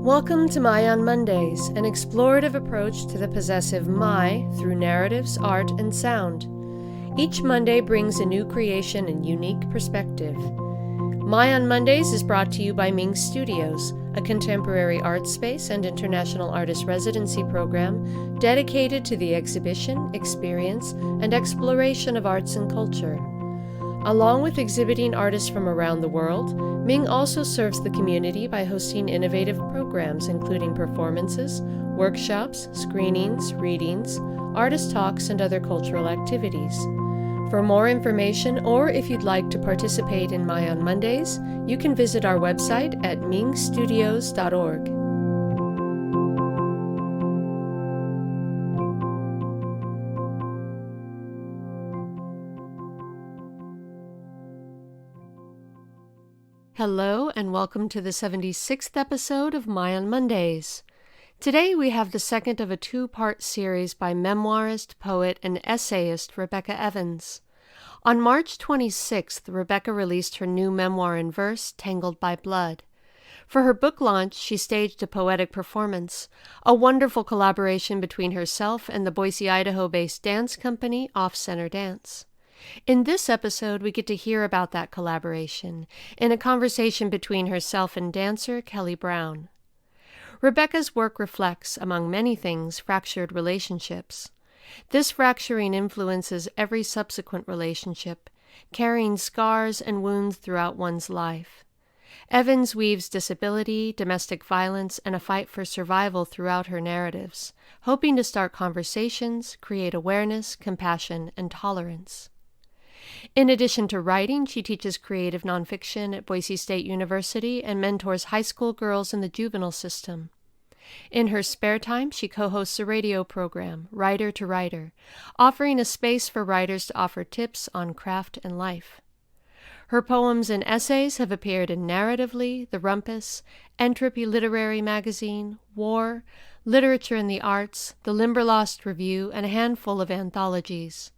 Welcome to My on Mondays, an explorative approach to the possessive my through narratives, art, and sound. Each Monday brings a new creation and unique perspective. My on Mondays is brought to you by Ming Studios, a contemporary art space and international artist residency program dedicated to the exhibition, experience, and exploration of arts and culture. Along with exhibiting artists from around the world, Ming also serves the community by hosting innovative programs including performances, workshops, screenings, readings, artist talks, and other cultural activities. For more information, or if you'd like to participate in My on Mondays, you can visit our website at mingstudios.org. Hello, and welcome to the 76th episode of My on Mondays. Today we have the second of a two-part series by memoirist, poet, and essayist Rebecca Evans. On March 26th, Rebecca released her new memoir in verse, Tangled by Blood. For her book launch, she staged a poetic performance, a wonderful collaboration between herself and the Boise, Idaho-based dance company Off Center Dance. In this episode, we get to hear about that collaboration in a conversation between herself and dancer Kelly Brown. Rebecca's work reflects, among many things, fractured relationships. This fracturing influences every subsequent relationship, carrying scars and wounds throughout one's life. Evans weaves disability, domestic violence, and a fight for survival throughout her narratives, hoping to start conversations, create awareness, compassion, and tolerance. In addition to writing, she teaches creative nonfiction at Boise State University and mentors high school girls in the juvenile system. In her spare time, she co-hosts a radio program, Writer to Writer, offering a space for writers to offer tips on craft and life. Her poems and essays have appeared in Narratively, The Rumpus, Entropy Literary Magazine, War, Literature and the Arts, The Limberlost Review, and a handful of anthologies.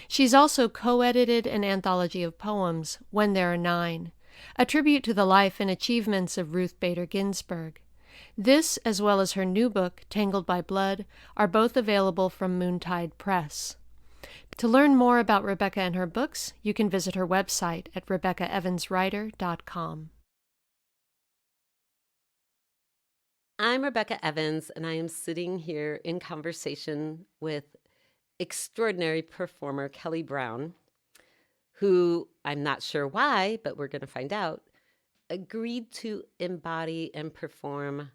She's also co-edited an anthology of poems, When There Are Nine, a tribute to the life and achievements of Ruth Bader Ginsburg. This, as well as her new book, Tangled by Blood, are both available from Moontide Press. To learn more about Rebecca and her books, you can visit her website at RebeccaEvansWriter.com. I'm Rebecca Evans, and I am sitting here in conversation with extraordinary performer Kelly Brown, who, I'm not sure why, but we're going to find out, agreed to embody and perform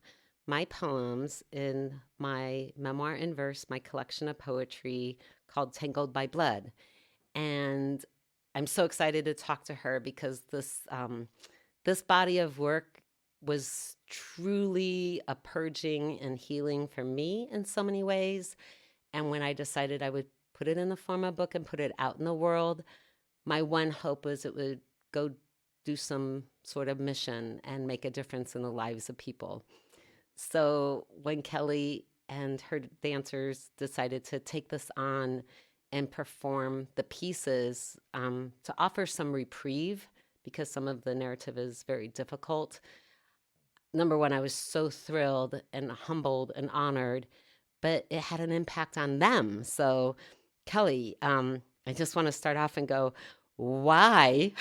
my poems in my memoir in verse, my collection of poetry called Tangled by Blood. And I'm so excited to talk to her because this body of work was truly a purging and healing for me in so many ways. And when I decided I would put it in the form of a book and put it out in the world, my one hope was it would go do some sort of mission and make a difference in the lives of people. So when Kelly and her dancers decided to take this on and perform the pieces to offer some reprieve, because some of the narrative is very difficult, number one, I was so thrilled and humbled and honored, but it had an impact on them. So, Kelly, I just want to start off and go, why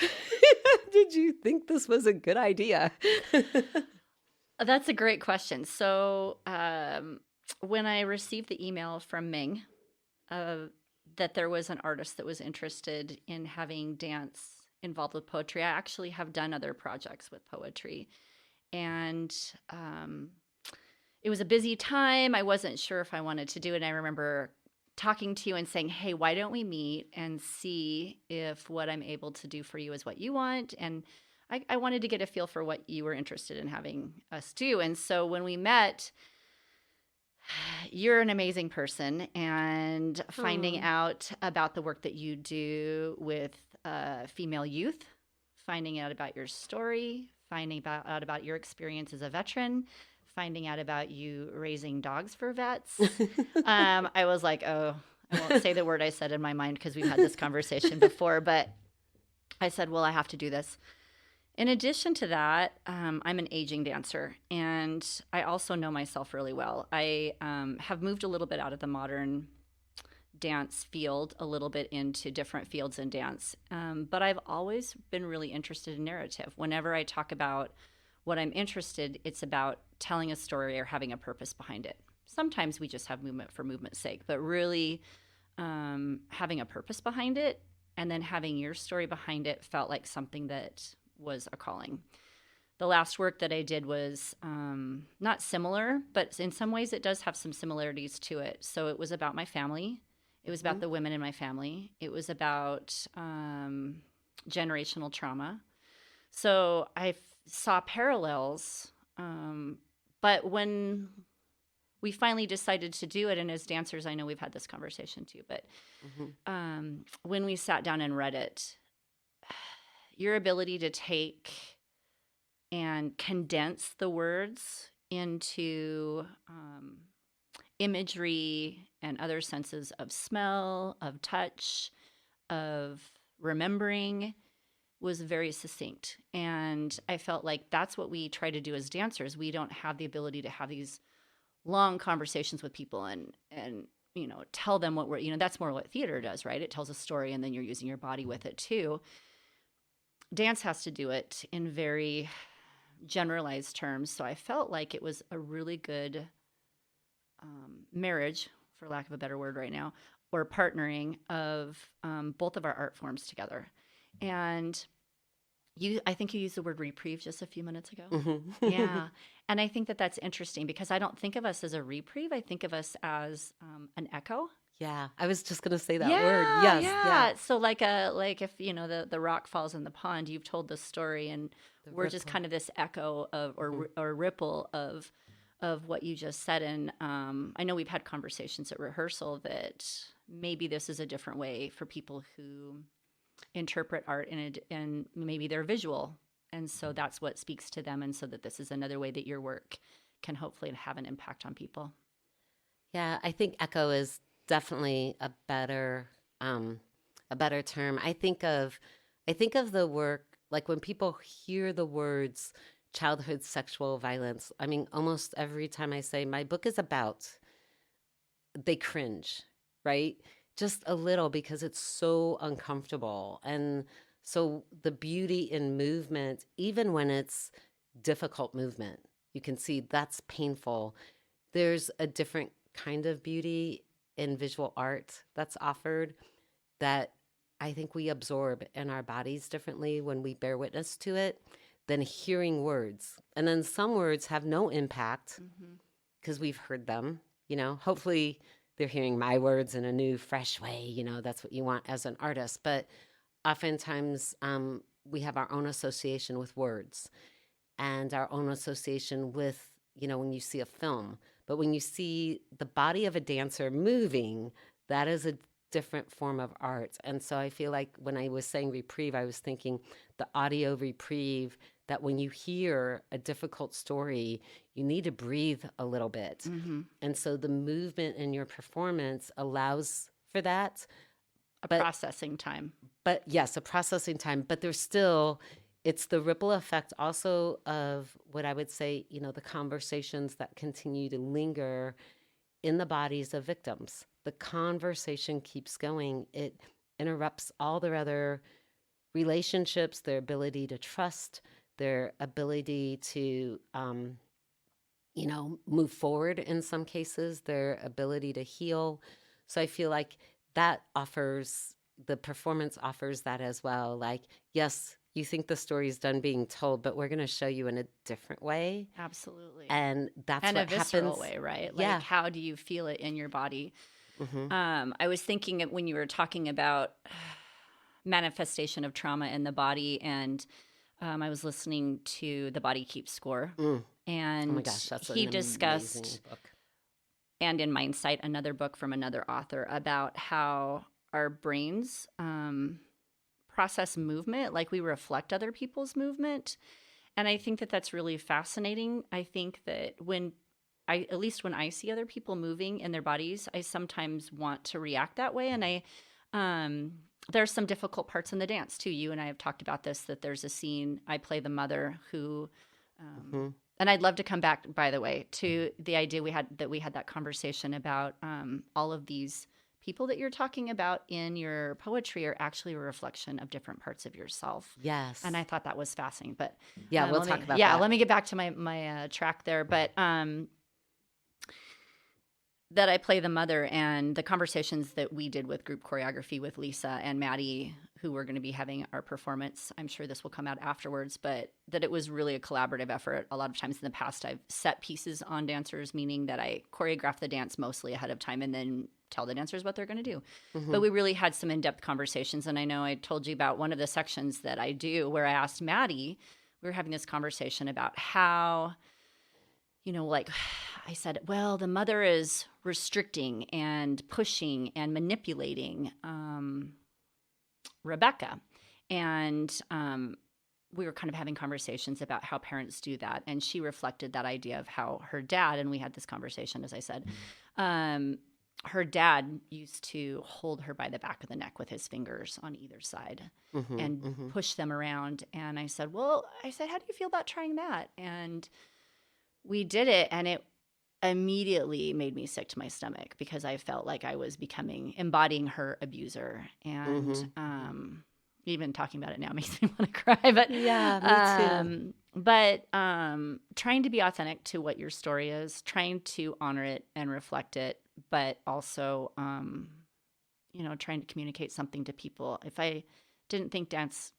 did you think this was a good idea? That's a great question. So, when I received the email from Ming that there was an artist that was interested in having dance involved with poetry, I actually have done other projects with poetry. And it was a busy time. I wasn't sure if I wanted to do it. And I remember talking to you and saying, hey, why don't we meet and see if what I'm able to do for you is what you want? And I wanted to get a feel for what you were interested in having us do. And so when we met, you're an amazing person, and finding out about the work that you do with female youth, finding out about your story, finding out about your experience as a veteran, finding out about you raising dogs for vets. I was like, oh, I won't say the word I said in my mind because we've had this conversation before, but I said, well, I have to do this. In addition to that, I'm an aging dancer, and I also know myself really well. I have moved a little bit out of the modern dance field, a little bit into different fields in dance, but I've always been really interested in narrative. Whenever I talk about what I'm interested, it's about telling a story or having a purpose behind it. Sometimes we just have movement for movement's sake, but really having a purpose behind it and then having your story behind it felt like something that was a calling. The last work that I did was not similar, but in some ways it does have some similarities to it. So it was about my family. It was about the women in my family. It was about generational trauma. So I saw parallels. But when we finally decided to do it, and as dancers, I know we've had this conversation too, but when we sat down and read it, your ability to take and condense the words into imagery and other senses of smell, of touch, of remembering was very succinct. And I felt like that's what we try to do as dancers. We don't have the ability to have these long conversations with people and tell them what we're, that's more what theater does, right? It tells a story and then you're using your body with it too. Dance has to do it in very generalized terms. So I felt like it was a really good marriage, for lack of a better word right now, or partnering of both of our art forms together. And I think you used the word reprieve just a few minutes ago. Yeah. And I think that that's interesting because I don't think of us as a reprieve. I think of us as an echo. Yeah, I was just going to say that word. Yes, yeah. So like if the rock falls in the pond, you've told the story, and we're just kind of this echo of or ripple of what you just said. And I know we've had conversations at rehearsal that maybe this is a different way for people who interpret art, and maybe they're visual, and so that's what speaks to them, and so that this is another way that your work can hopefully have an impact on people. Yeah, I think echo is definitely a better term. I think of the work, like when people hear the words childhood sexual violence, I mean, almost every time I say my book is about, they cringe, right? Just a little, because it's so uncomfortable. And so the beauty in movement, even when it's difficult movement, you can see that's painful. There's a different kind of beauty in visual art that's offered that I think we absorb in our bodies differently when we bear witness to it than hearing words. And then some words have no impact because we've heard them, hopefully they're hearing my words in a new, fresh way. That's what you want as an artist. But oftentimes we have our own association with words and our own association with, when you see a film. But when you see the body of a dancer moving, that is a different form of art. And so I feel like when I was saying reprieve, I was thinking the audio reprieve, that when you hear a difficult story, you need to breathe a little bit. And so the movement in your performance allows for that. Processing time. But yes, a processing time. But there's still, it's the ripple effect also of what I would say, the conversations that continue to linger in the bodies of victims. The conversation keeps going. It interrupts all their other relationships, their ability to trust, their ability to, move forward in some cases, their ability to heal. So I feel like that the performance offers that as well. Like, yes, you think the story is done being told, but we're going to show you in a different way. Absolutely. And that's and what a visceral happens. way, right? Like, how do you feel it in your body? I was thinking when you were talking about manifestation of trauma in the body, and I was listening to The Body Keeps Score, and oh my gosh, that's he an discussed, amazing book. and in Mindsight, another book from another author, about how our brains process movement like we reflect other people's movement. And I think that that's really fascinating. I think that at least when I see other people moving in their bodies, I sometimes want to react that way. And there's some difficult parts in the dance too. You and I have talked about this, that there's a scene, I play the mother who, and I'd love to come back, by the way, to the idea we had that conversation about all of these people that you're talking about in your poetry are actually a reflection of different parts of yourself. Yes. And I thought that was fascinating. But yeah, we'll talk about that. Yeah, let me get back to my track there. But that I play the mother, and the conversations that we did with group choreography with Lisa and Maddie, who were going to be having our performance. I'm sure this will come out afterwards, but that it was really a collaborative effort. A lot of times in the past, I've set pieces on dancers, meaning that I choreograph the dance mostly ahead of time and then tell the dancers what they're going to do. But we really had some in-depth conversations. And I know I told you about one of the sections that I do where I asked Maddie, we were having this conversation about how, like I said, well, the mother is restricting and pushing and manipulating Rebecca. And we were kind of having conversations about how parents do that. And she reflected that idea of how her dad, and we had this conversation, as I said, her dad used to hold her by the back of the neck with his fingers on either side and push them around. And I said, how do you feel about trying that? And we did it, and it immediately made me sick to my stomach because I felt like I was embodying her abuser. And even talking about it now makes me want to cry. But yeah, me too. But trying to be authentic to what your story is, trying to honor it and reflect it, but also, trying to communicate something to people. If I didn't think dance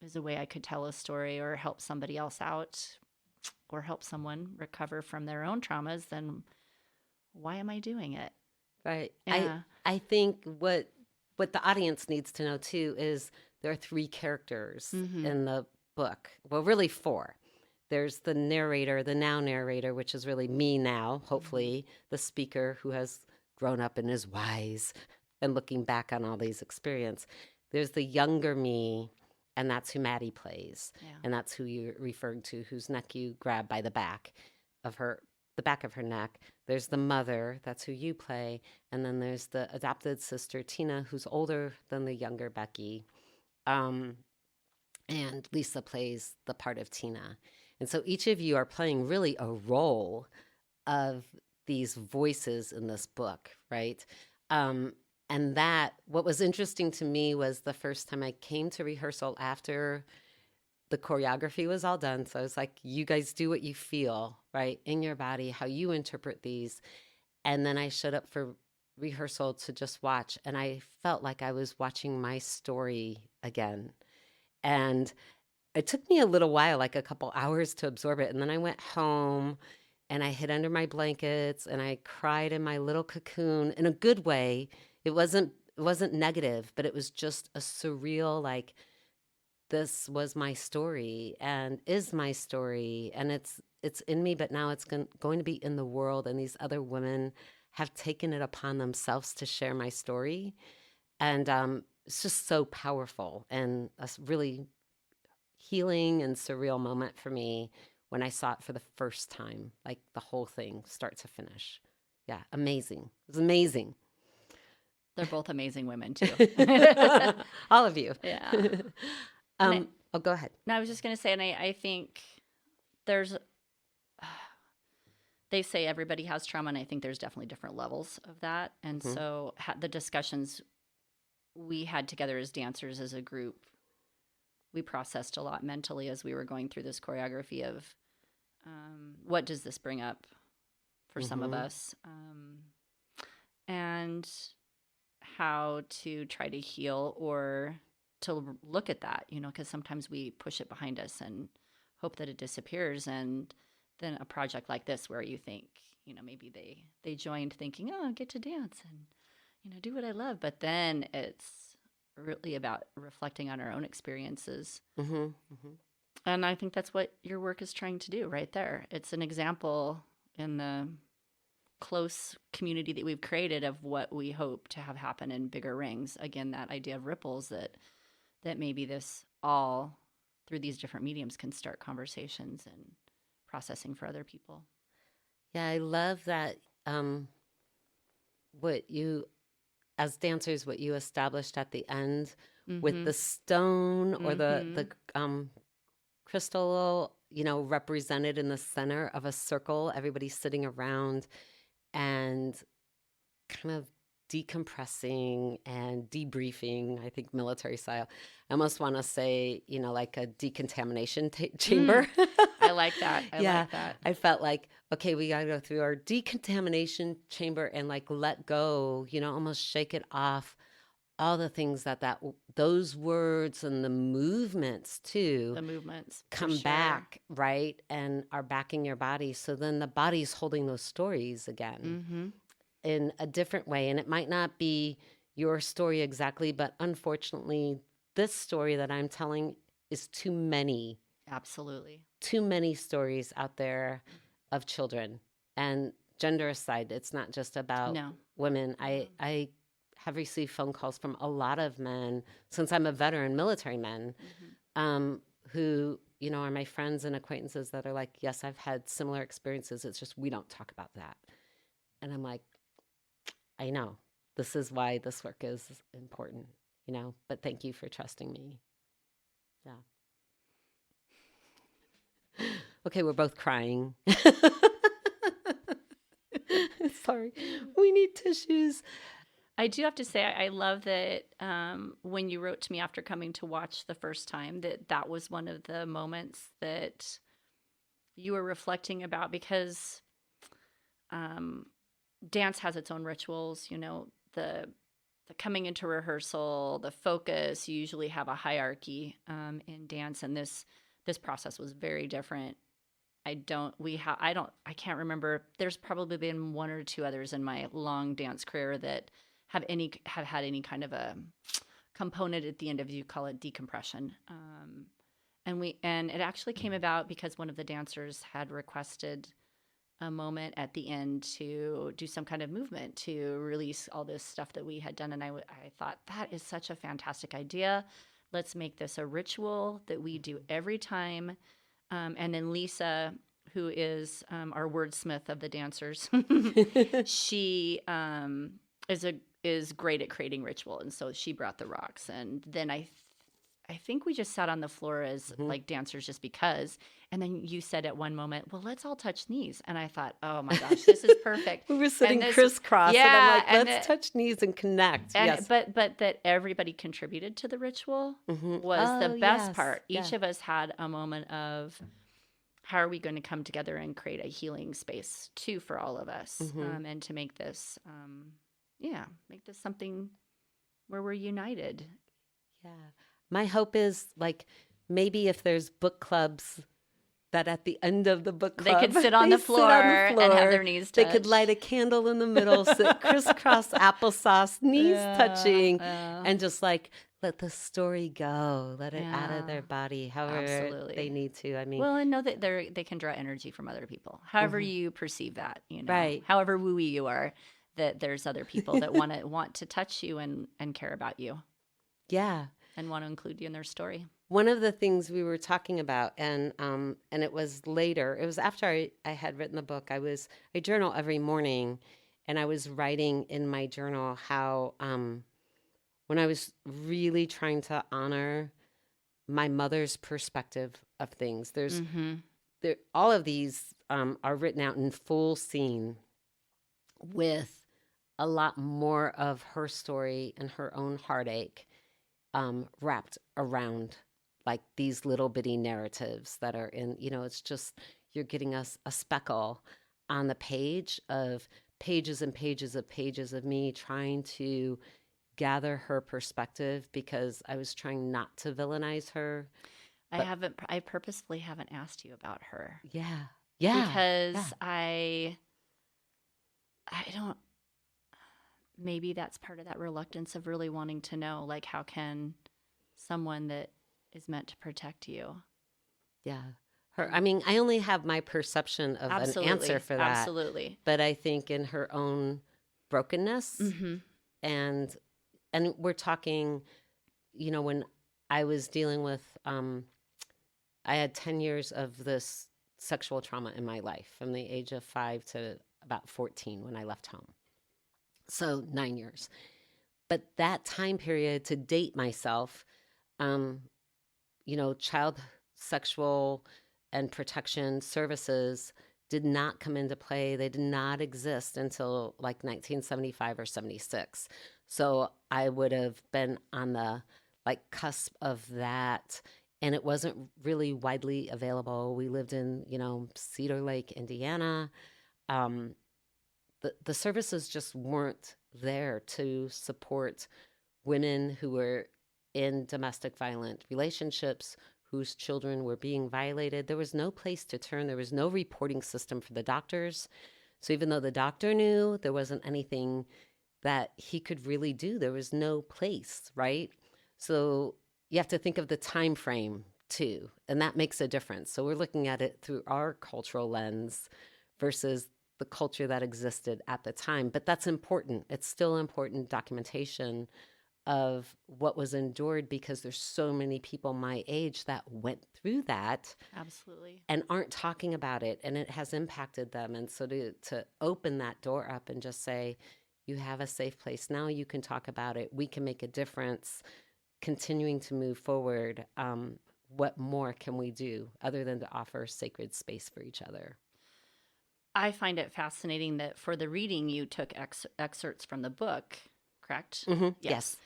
is a way I could tell a story or help somebody else out or help someone recover from their own traumas, then why am I doing it? Right. Yeah. I think what the audience needs to know too is there are 3 characters in the book. Well, really 4. There's the narrator, the now narrator, which is really me now, hopefully, the speaker who has grown up and is wise and looking back on all these experiences. There's the younger me, and that's who Maddie plays. Yeah. And that's who you referred to, whose neck you grabbed by the back of her neck. There's the mother, that's who you play. And then there's the adopted sister, Tina, who's older than the younger Becky. And Lisa plays the part of Tina. And so each of you are playing really a role of these voices in this book, right? And that, what was interesting to me was the first time I came to rehearsal after the choreography was all done. So I was like, you guys do what you feel, right? In your body, how you interpret these. And then I showed up for rehearsal to just watch. And I felt like I was watching my story again. And it took me a little while, like a couple hours to absorb it. And then I went home and I hid under my blankets and I cried in my little cocoon in a good way. It wasn't negative, but it was just a surreal, like, this was my story and is my story. And it's in me, but now it's going to be in the world. And these other women have taken it upon themselves to share my story. And it's just so powerful and a really healing and surreal moment for me when I saw it for the first time, like the whole thing, start to finish. Yeah, amazing. It was amazing. They're both amazing women, too. All of you. Yeah. Go ahead. No, I was just going to say, and I think they say everybody has trauma, and I think there's definitely different levels of that. And so the discussions we had together as dancers, as a group, we processed a lot mentally as we were going through this choreography of what does this bring up for some of us, and how to try to heal or to look at that, because sometimes we push it behind us and hope that it disappears. And then a project like this where you think, maybe they joined thinking, oh, I get to dance and, do what I love. But then it's really about reflecting on our own experiences. And I think that's what your work is trying to do right there. It's an example in the close community that we've created of what we hope to have happen in bigger rings. Again, that idea of ripples, that maybe this all through these different mediums can start conversations and processing for other people. Yeah, I love that. What you, as dancers, what you established at the end with the stone or the crystal, represented in the center of a circle, everybody sitting around and kind of decompressing and debriefing, I think military style. I almost want to say, like a decontamination chamber. I like that. I Yeah, like that. I felt like, okay, we got to go through our decontamination chamber and like let go, almost shake it off. All the things those words and the movements too, The movements for come sure. back, right? And are backing your body. So then the body's holding those stories again in a different way. And it might not be your story exactly, but unfortunately, this story that I'm telling is too many Absolutely. stories out there of children. And gender aside, it's not just about women. I have received phone calls from a lot of men, since I'm a veteran, military men, who, are my friends and acquaintances that are like, yes, I've had similar experiences. It's just we don't talk about that. And I'm like, I know. This is why this work is important, but thank you for trusting me. Yeah. Okay, we're both crying. Sorry. We need tissues. I do have to say, I love that when you wrote to me after coming to watch the first time, that was one of the moments that you were reflecting about, because dance has its own rituals, the coming into rehearsal, the focus. You usually have a hierarchy in dance, and this process was very different. I can't remember. There's probably been one or two others in my long dance career that have had any kind of a component at the end of, you call it decompression. And it actually came about because one of the dancers had requested a moment at the end to do some kind of movement to release all this stuff that we had done. And I thought, that is such a fantastic idea. Let's make this a ritual that we do every time. And then Lisa, who is our wordsmith of the dancers, she is great at creating ritual. And so she brought the rocks. And then I think we just sat on the floor as like dancers just because. And then you said at one moment, well, let's all touch knees. And I thought, oh my gosh, this is perfect. We were sitting crisscross. Yeah, and I'm like, let's touch knees and connect. And, yes. But that everybody contributed to the ritual was the best part. Each of us had a moment of, how are we going to come together and create a healing space too for all of us, and to make this, make this something where we're united. Yeah. My hope is, like, maybe if there's book clubs, that at the end of the book club, they could sit on the floor and have their knees touched. They could light a candle in the middle, sit crisscross applesauce, knees touching, and just like let the story go, let it out of their body, however they need to. I mean, well, and know that they can draw energy from other people, however you perceive that, right? However wooey you are, that there's other people that want to touch you and care about you, and want to include you in their story. One of the things we were talking about, and it was later, it was after I had written the book, I journal every morning, and I was writing in my journal how when I was really trying to honor my mother's perspective of things, all of these are written out in full scene with a lot more of her story and her own heartache wrapped around like these little bitty narratives that are in, it's just, you're getting us a speckle on the page of pages and pages of me trying to gather her perspective, because I was trying not to villainize her. I purposefully haven't asked you about her. Yeah. Because I don't, maybe that's part of that reluctance of really wanting to know, like, how can someone that is meant to protect you. Yeah. I mean, I only have my perception of an answer for that. Absolutely. But I think in her own brokenness, and we're talking, when I was dealing with, I had 10 years of this sexual trauma in my life from the age of 5 to about 14 when I left home. So 9 years. But that time period, to date myself, child sexual and protection services did not come into play. They did not exist until like 1975 or 76. So I would have been on the like cusp of that. And it wasn't really widely available. We lived in, Cedar Lake, Indiana. Um, the services just weren't there to support women who were in domestic violent relationships, whose children were being violated. There was no place to turn. There was no reporting system for the doctors. So even though the doctor knew, there wasn't anything that he could really do. There was no place, right? So you have to think of the time frame too, and that makes a difference. So we're looking at it through our cultural lens versus the culture that existed at the time. But that's important. It's still important documentation of what was endured, because there's so many people my age that went through that. Absolutely. And aren't talking about it, and it has impacted them. And so to open that door up and just say, you have a safe place now, you can talk about it, we can make a difference, continuing to move forward. What more can we do other than to offer sacred space for each other? I find it fascinating that for the reading, you took excerpts from the book, correct? Mm-hmm. Yes.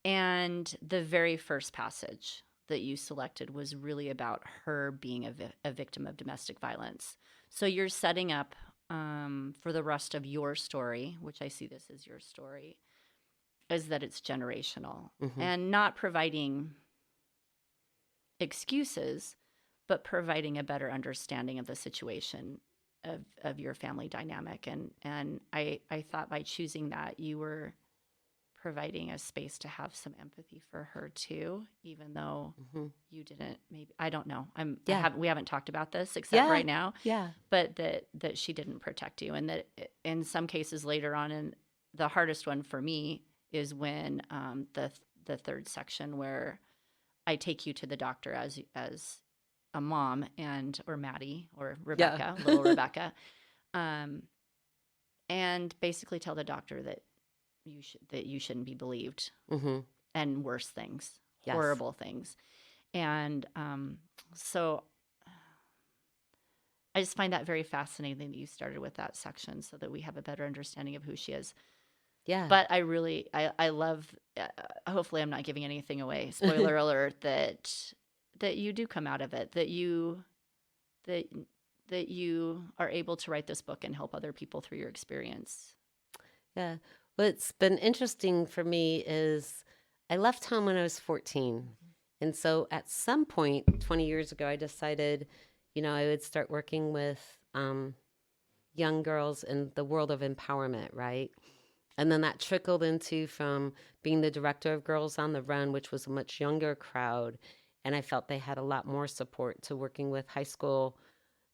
And the very first passage that you selected was really about her being a victim of domestic violence. So you're setting up for the rest of your story, which I see this as your story, is that it's generational and not providing excuses, but providing a better understanding of the situation of your family dynamic. And I thought by choosing that, you were providing a space to have some empathy for her too, even though you didn't, maybe, I don't know. We haven't talked about this except right now. Yeah. But that she didn't protect you, and that in some cases later on, and the hardest one for me is when the third section where I take you to the doctor as a mom or Maddie or Rebecca, little Rebecca, and basically tell the doctor that you shouldn't be believed, and worse things, horrible things. And so I just find that very fascinating that you started with that section so that we have a better understanding of who she is. Yeah. But I love, hopefully I'm not giving anything away, spoiler alert, that you do come out of it, that you are able to write this book and help other people through your experience. Yeah. What's been interesting for me is I left home when I was 14. And so at some point 20 years ago, I decided, I would start working with young girls in the world of empowerment, right? And then that trickled into from being the director of Girls on the Run, which was a much younger crowd. And I felt they had a lot more support, to working with high school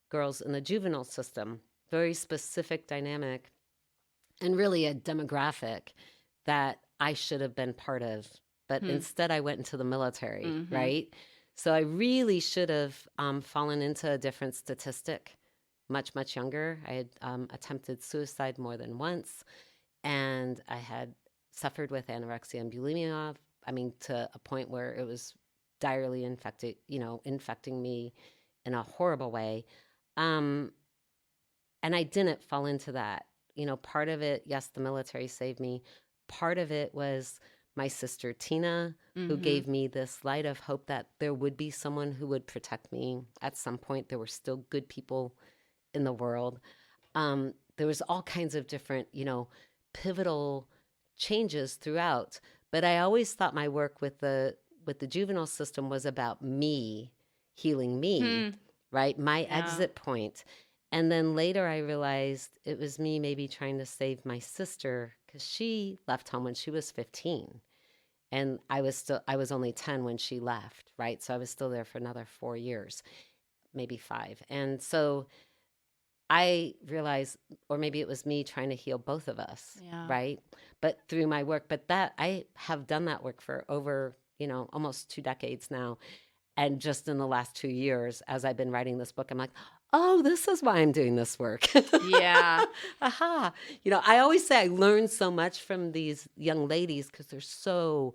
girls in the juvenile system. Very specific dynamic. And really a demographic that I should have been part of. But instead I went into the military, right? So I really should have fallen into a different statistic much, much younger. I had attempted suicide more than once. And I had suffered with anorexia and bulimia, to a point where it was direly infecting me in a horrible way. And I didn't fall into that. Part of it, yes, the military saved me. Part of it was my sister Tina, who gave me this light of hope that there would be someone who would protect me. At some point, there were still good people in the world. There was all kinds of different, pivotal changes throughout. But I always thought my work with the juvenile system was about me, healing me, right? My exit point. And then later I realized it was me maybe trying to save my sister, because she left home when she was 15. And I was only 10 when she left, right? So I was still there for another 4 years, maybe 5. And so I realized, or maybe it was me trying to heal both of us, right? But through my work, but that I have done that work for over, almost 2 decades now. And just in the last 2 years, as I've been writing this book, I'm like, oh, this is why I'm doing this work. Yeah. Aha. I always say I learn so much from these young ladies because they're so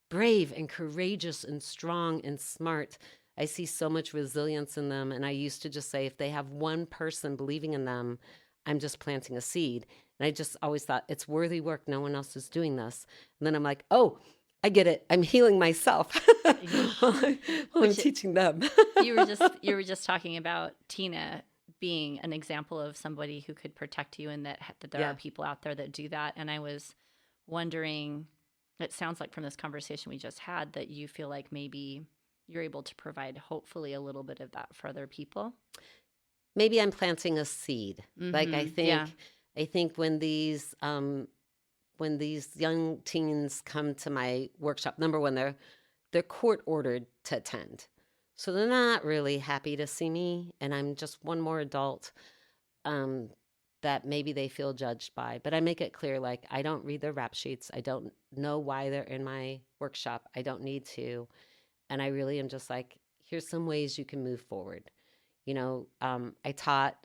brave and courageous and strong and smart. I see so much resilience in them. And I used to just say, if they have one person believing in them, I'm just planting a seed. And I just always thought it's worthy work. No one else is doing this. And then I'm like, oh, I get it. I'm healing myself while I'm Which teaching them. you were just talking about Tina being an example of somebody who could protect you, and that there Yeah. are people out there that do that. And I was wondering, it sounds like from this conversation we just had that you feel like maybe you're able to provide hopefully a little bit of that for other people. Maybe I'm planting a seed. Like Yeah. I think when these young teens come to my workshop, number one, they're court ordered to attend. So they're not really happy to see me, and I'm just one more adult that maybe they feel judged by. But I make it clear, like, I don't read their rap sheets. I don't know why they're in my workshop. I don't need to. And I really am just like, here's some ways you can move forward. I taught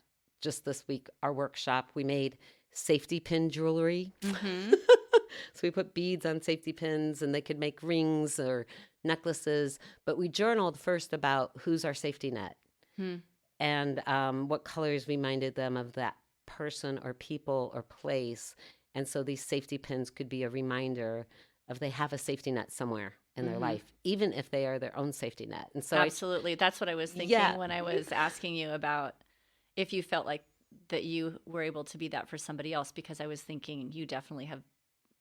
just this week our workshop. We made safety pin jewelry. So we put beads on safety pins, and they could make rings or necklaces. But we journaled first about who's our safety net and what colors reminded them of that person or people or place. And so these safety pins could be a reminder of they have a safety net somewhere in their life, even if they are their own safety net. And so absolutely, that's what I was thinking when I was asking you about if you felt like that you were able to be that for somebody else, because I was thinking you definitely have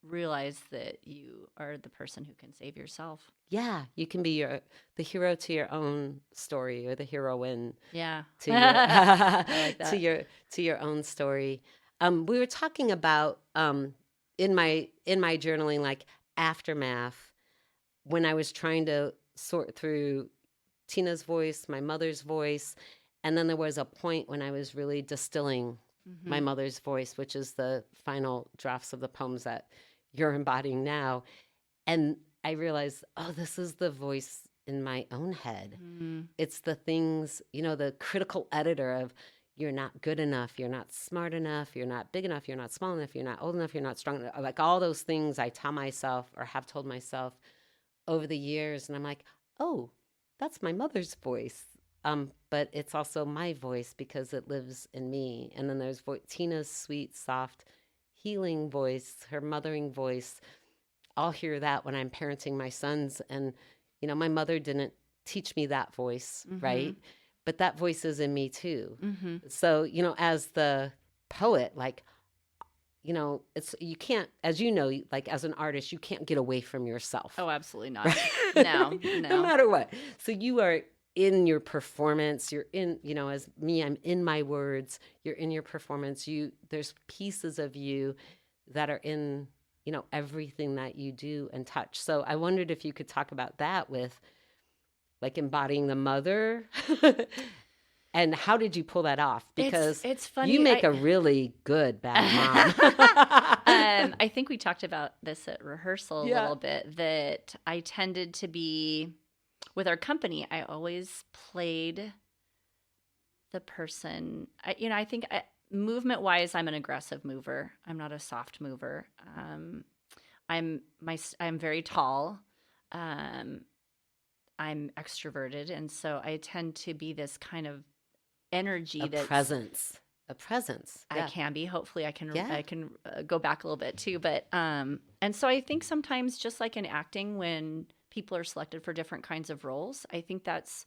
realized that you are the person who can save yourself. Yeah, you can be the hero to your own story, or the heroine to your I like that. to your own story. We were talking about in my journaling, like, aftermath, when I was trying to sort through Tina's voice, my mother's voice, and then there was a point when I was really distilling my mother's voice, which is the final drafts of the poems that you're embodying now. And I realized, oh, this is the voice in my own head. It's the things, the critical editor of, you're not good enough, you're not smart enough, you're not big enough, you're not small enough, you're not old enough, you're not strong enough. Like, all those things I tell myself or have told myself over the years. And I'm like, oh, that's my mother's voice. But it's also my voice because it lives in me. And then there's Tina's sweet, soft, healing voice, her mothering voice. I'll hear that when I'm parenting my sons. And, my mother didn't teach me that voice, right? But that voice is in me too. So, as the poet, like, you can't, as like, as an artist, you can't get away from yourself. Oh, absolutely not. No. No matter what. So you are in your performance. You're in, as me, I'm in my words. You're in your performance. There's pieces of you that are in, everything that you do and touch. So I wondered if you could talk about that with, like, embodying the mother. And how did you pull that off? Because it's funny. You make a really good bad mom. I think we talked about this at rehearsal a little bit, that I tended to be, with our company, I always played the person. I think movement-wise, I'm an aggressive mover. I'm not a soft mover. I'm very tall. I'm extroverted, and so I tend to be this kind of energy, a presence. I Yeah. can be. Hopefully I can go back a little bit too, but and so I think sometimes, just like in acting, when people are selected for different kinds of roles, I think that's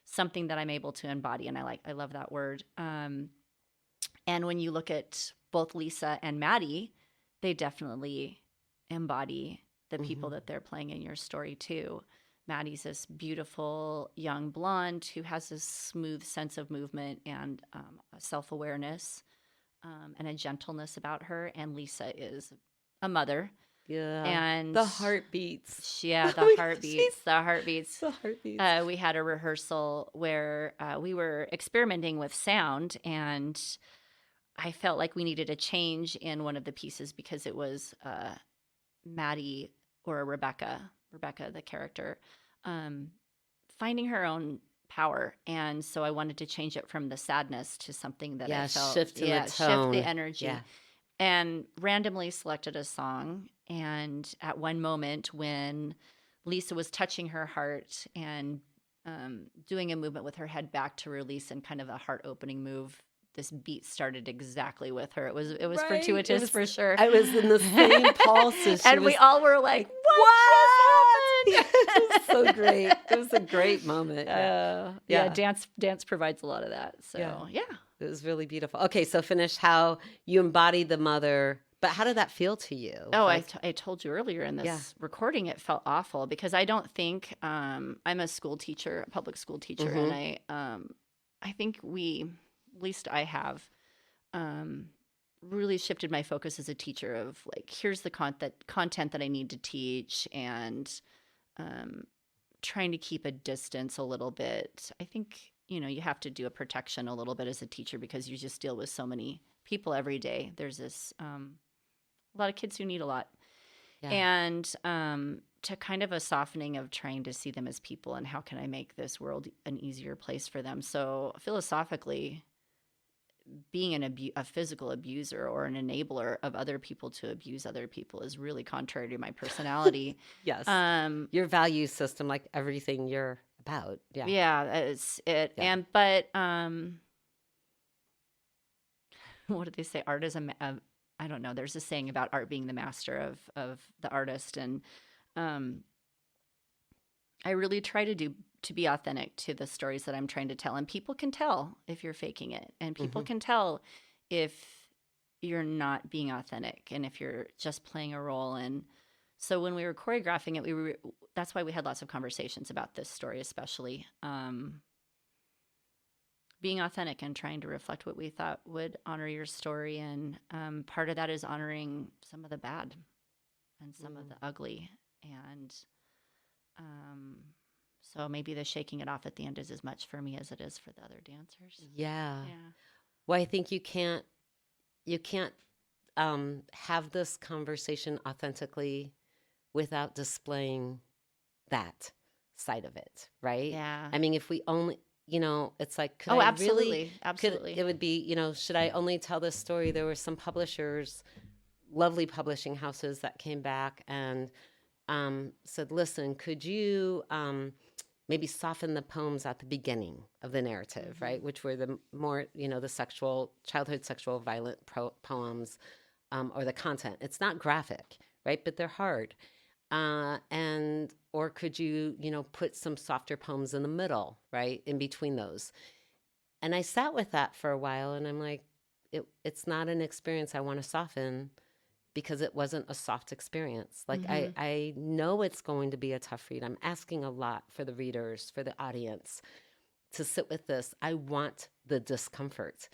something that I'm able to embody, and I love that word. And when you look at both Lisa and Maddie, they definitely embody the people that they're playing in your story too. Maddie's this beautiful young blonde who has this smooth sense of movement and a self-awareness and a gentleness about her. And Lisa is a mother. Yeah. And the heartbeats. Yeah, the heartbeats. The heartbeats. The heartbeats. We had a rehearsal where we were experimenting with sound, and I felt like we needed a change in one of the pieces because it was Maddie or Rebecca, the character, finding her own power. And so I wanted to change it from the sadness to something that I felt, shift in the shift tone. the energy. Yeah. And randomly selected a song. And at one moment when Lisa was touching her heart and doing a movement with her head back to release and kind of a heart opening move, this beat started exactly with her. It was Right. fortuitous for sure. I was in the same pulse as she And we was all were like, what just happened? It was so great. It was a great moment. Yeah, dance provides a lot of that. So yeah. It was really beautiful. Okay, so finish how you embodied the mother, but how did that feel to you? Oh, Like, I told you earlier in this recording, it felt awful because I don't think I'm a school teacher, a public school teacher, and I think at least I have, really shifted my focus as a teacher of like, here's the content that I need to teach, and trying to keep a distance a little bit. I think, you have to do a protection a little bit as a teacher because you just deal with so many people every day. There's this a lot of kids who need a lot. Yeah. And to kind of a softening of trying to see them as people and how can I make this world an easier place for them. So philosophically, being a physical abuser or an enabler of other people to abuse other people is really contrary to my personality. Yes. Your value system, like everything you're about. Yeah. Yeah, it's it. Yeah. But what did they say? Art is I don't know. There's a saying about art being the master of the artist. And I really try to be authentic to the stories that I'm trying to tell. And people can tell if you're faking it. And people can tell if you're not being authentic and if you're just playing a role. And so when we were choreographing it, that's why we had lots of conversations about this story, especially. Being authentic and trying to reflect what we thought would honor your story. And part of that is honoring some of the bad and some of the ugly. And so maybe the shaking it off at the end is as much for me as it is for the other dancers. Yeah. Well, I think you can't have this conversation authentically without displaying that side of it, right? Yeah. I mean, if we only... it's like, absolutely. It would be, should I only tell this story? There were some publishers, lovely publishing houses that came back and said, listen, could you maybe soften the poems at the beginning of the narrative, right? Which were the more, the childhood sexual violent poems or the content. It's not graphic, right? But they're hard. Or could you, put some softer poems in the middle, right? In between those. And I sat with that for a while and I'm like, it's not an experience I want to soften because it wasn't a soft experience. Like I know it's going to be a tough read. I'm asking a lot for the readers, for the audience to sit with this. I want the discomfort.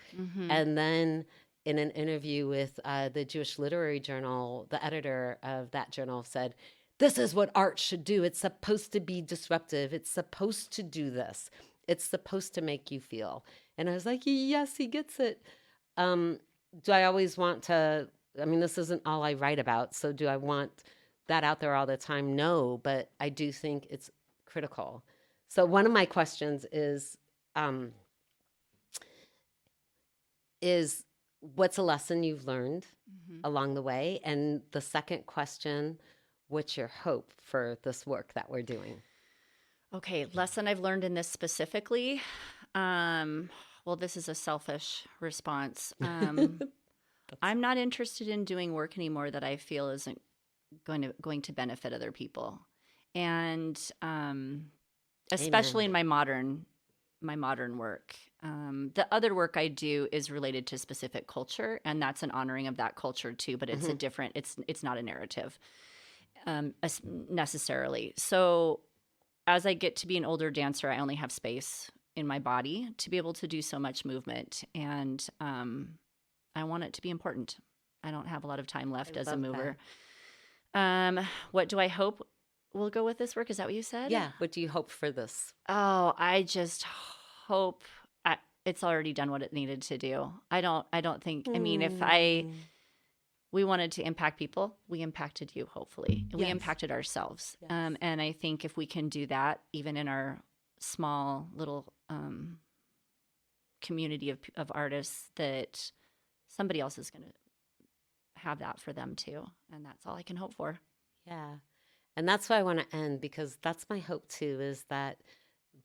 And then in an interview with the Jewish Literary Journal, the editor of that journal said, this is what art should do. It's supposed to be disruptive. It's supposed to do this. It's supposed to make you feel. And I was like, yes, he gets it. Do I always want to, this isn't all I write about. So do I want that out there all the time? No, but I do think it's critical. So one of my questions is what's a lesson you've learned along the way? And the second question, what's your hope for this work that we're doing? Okay, lesson I've learned in this specifically. Well, this is a selfish response. I'm not interested in doing work anymore that I feel isn't going to benefit other people, and especially in my modern work. The other work I do is related to specific culture, and that's an honoring of that culture too. But it's a different. It's not a narrative. Necessarily. So as I get to be an older dancer, I only have space in my body to be able to do so much movement. And I want it to be important. I don't have a lot of time left as a mover. What do I hope will go with this work? Is that what you said? Yeah. What do you hope for this? Oh, I just hope it's already done what it needed to do. I don't think, if we wanted to impact people, we impacted you, hopefully. Yes. We impacted ourselves. Yes. And I think if we can do that, even in our small little community of artists that somebody else is going to have that for them too. And that's all I can hope for. Yeah. And that's why I want to end, because that's my hope too, is that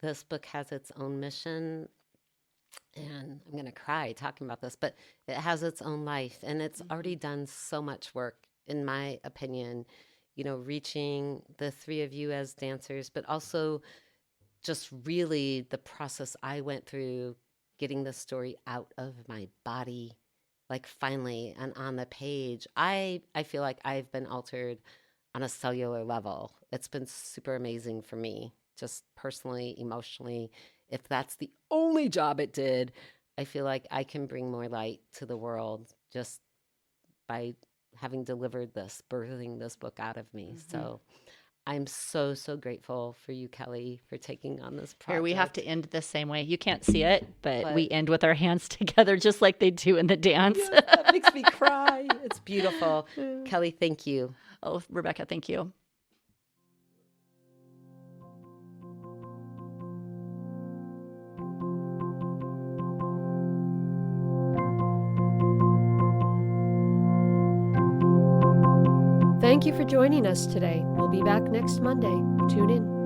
this book has its own mission. And I'm going to cry talking about this, but it has its own life, and it's already done so much work, in my opinion, reaching the three of you as dancers, but also just really the process I went through getting the story out of my body, like finally, and on the page. I feel like I've been altered on a cellular level. It's been super amazing for me, just personally, emotionally. If that's the only job it did, I feel like I can bring more light to the world just by having delivered this, birthing this book out of me. So I'm so, so grateful for you, Kelly, for taking on this project. Here, we have to end the same way. You can't see it, but we end with our hands together just like they do in the dance. Yes, that makes me cry. It's beautiful. Kelly, thank you. Oh, Rebecca, thank you. Thank you for joining us today. We'll be back next Monday. Tune in.